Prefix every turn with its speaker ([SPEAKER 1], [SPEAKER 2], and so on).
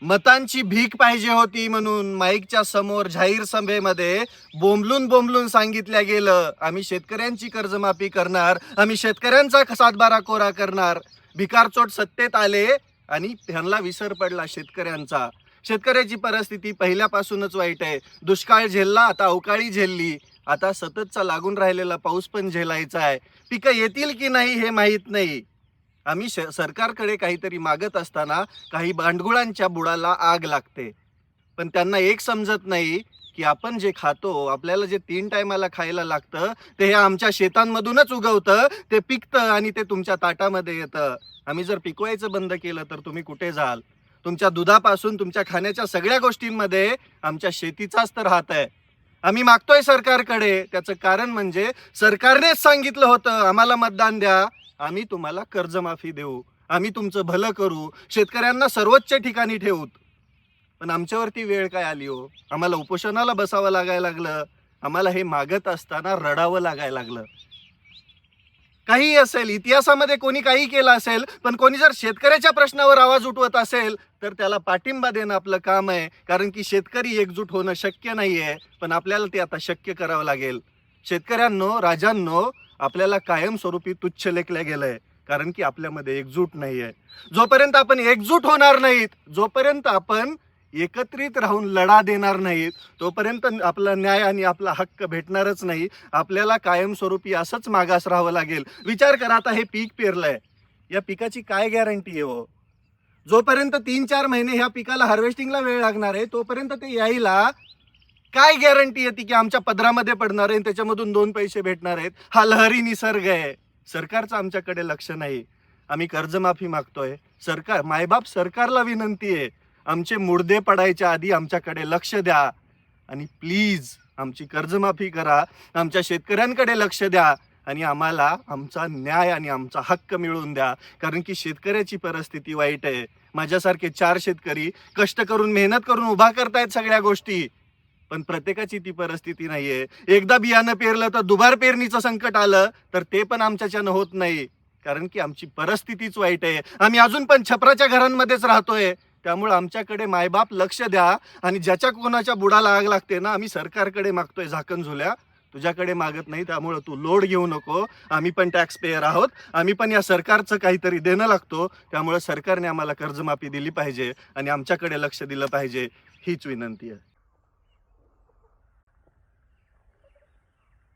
[SPEAKER 1] मतांची भीक पाहिजे होती म्हणून माईकच्या समोर जाहीर सभेमध्ये बोंबलून बोंबलून सांगितल्या गेलं, आम्ही शेतकऱ्यांची कर्जमाफी करणार, आम्ही शेतकऱ्यांचा सातबारा कोरा करणार. भिकारचोट सत्तेत आले आणि त्यांना विसर पडला शेतकऱ्यांचा. शेतकऱ्याची परिस्थिती पहिल्यापासूनच वाईट आहे. दुष्काळ झेलला, आता अवकाळी झेलली, आता सततचा लागून राहिलेला पाऊस पण झेलायचा आहे. पिकं येतील की नाही हे माहीत नाही. आम्ही सरकारकडे काहीतरी मागत असताना काही भांडगुळांच्या बुडाला आग लागते. पण त्यांना एक समजत नाही की आपण जे खातो, आपल्याला जे 3 टायमाला खायला लागतं, ते हे आमच्या शेतांमधूनच उगवतं, ते पिकतं आणि ते तुमच्या ताटामध्ये येतं. आम्ही जर पिकवायचं बंद केलं तर तुम्ही कुठे जाल? तुमच्या दुधापासून तुमच्या खाण्याच्या सगळ्या गोष्टींमध्ये आमच्या शेतीचाच तर हात आहे. आम्ही मागतोय सरकारकडे, त्याचं कारण म्हणजे सरकारनेच सांगितलं होतं, आम्हाला मतदान द्या, आम्ही तुम्हाला कर्जमाफी देऊ, आम्ही तुमचं भलं करू, शेतकऱ्यांना सर्वोच्च ठिकाणी ठेवू. पण आमच्यावरती वेळ काय आली हो? आम्हाला उपोषणाला बसावं लागायला लागलं, आम्हाला हे मागत असताना रडावं लागायला लागलं. काही असेल, इतिहासामध्ये कोणी काही केलं असेल, पण कोणी जर शेतकऱ्याच्या प्रश्नावर आवाज उठवत असेल तर त्याला पाठिंबा देणं आपलं काम आहे. कारण की शेतकरी एकजूट होणं शक्य नाहीये, पण आपल्याला ते आता शक्य करावं लागेल. शेतकऱ्यांनो, राजांनो, आपल्याला कायमस्वरूपी तुच्छ लेखलं गेलंय, कारण की आपल्यामध्ये एकजूट नाहीये. जोपर्यंत आपण एकजूट होणार नाहीत, जोपर्यंत आपण एकत्रित राहून लढा देणार नाहीत, तोपर्यंत आपला न्याय आणि आपला हक्क भेटणारच नाही. आपल्याला कायमस्वरूपी असंच मागास राहावं लागेल. विचार करा, आता हे पीक पेरलंय, या पिकाची काय गॅरंटी आहे हो? जोपर्यंत 3-4 महिने ह्या पिकाला हार्वेस्टिंगला वेळ लागणार आहे, तोपर्यंत ते यायला काय गॅरंटी येते की आमच्या पदरामध्ये पडणार आहे, त्याच्यामधून 2 पैसे भेटणार आहेत? हा लहरी निसर्ग आहे. सरकारचं आमच्याकडे लक्ष नाही. आम्ही कर्जमाफी मागतोय. सरकार, मायबाप सरकारला विनंती आहे, आमचे मुर्दे पडायच्या आधी आमच्याकडे लक्ष द्या आणि प्लीज आमची कर्जमाफी करा. आमच्या शेतकऱ्यांकडे लक्ष द्या आणि आम्हाला आमचा न्याय आणि आमचा हक्क मिळवून द्या. कारण की शेतकऱ्याची परिस्थिती वाईट आहे. माझ्यासारखे 4 शेतकरी कष्ट करून, मेहनत करून उभा करतायत सगळ्या गोष्टी, पण प्रत्येकाची ती परिस्थिती नाहीये. एकदा बियाणं पेरलं तर दुबार पेरणीचं संकट आलं तर ते पण आमच्याच्यानं होत नाही, कारण की आमची परिस्थितीच वाईट आहे. आम्ही अजून पण छपराच्या घरांमध्येच राहतोय. त्यामुळे आमच्याकडे मायबाप लक्ष द्या. आणि ज्याच्या कोणाच्या बुडाला आग लागते ना, आम्ही सरकारकडे मागतोय झाकण झुल्या, तुझ्याकडे मागत नाही. त्यामुळे तू लोड घेऊ नको. आम्ही पण टॅक्स पेयर आहोत, आम्ही पण या सरकारचं काहीतरी देणं लागतो. त्यामुळे सरकारने आम्हाला कर्जमाफी दिली पाहिजे आणि आमच्याकडे लक्ष दिलं पाहिजे, हीच विनंती आहे.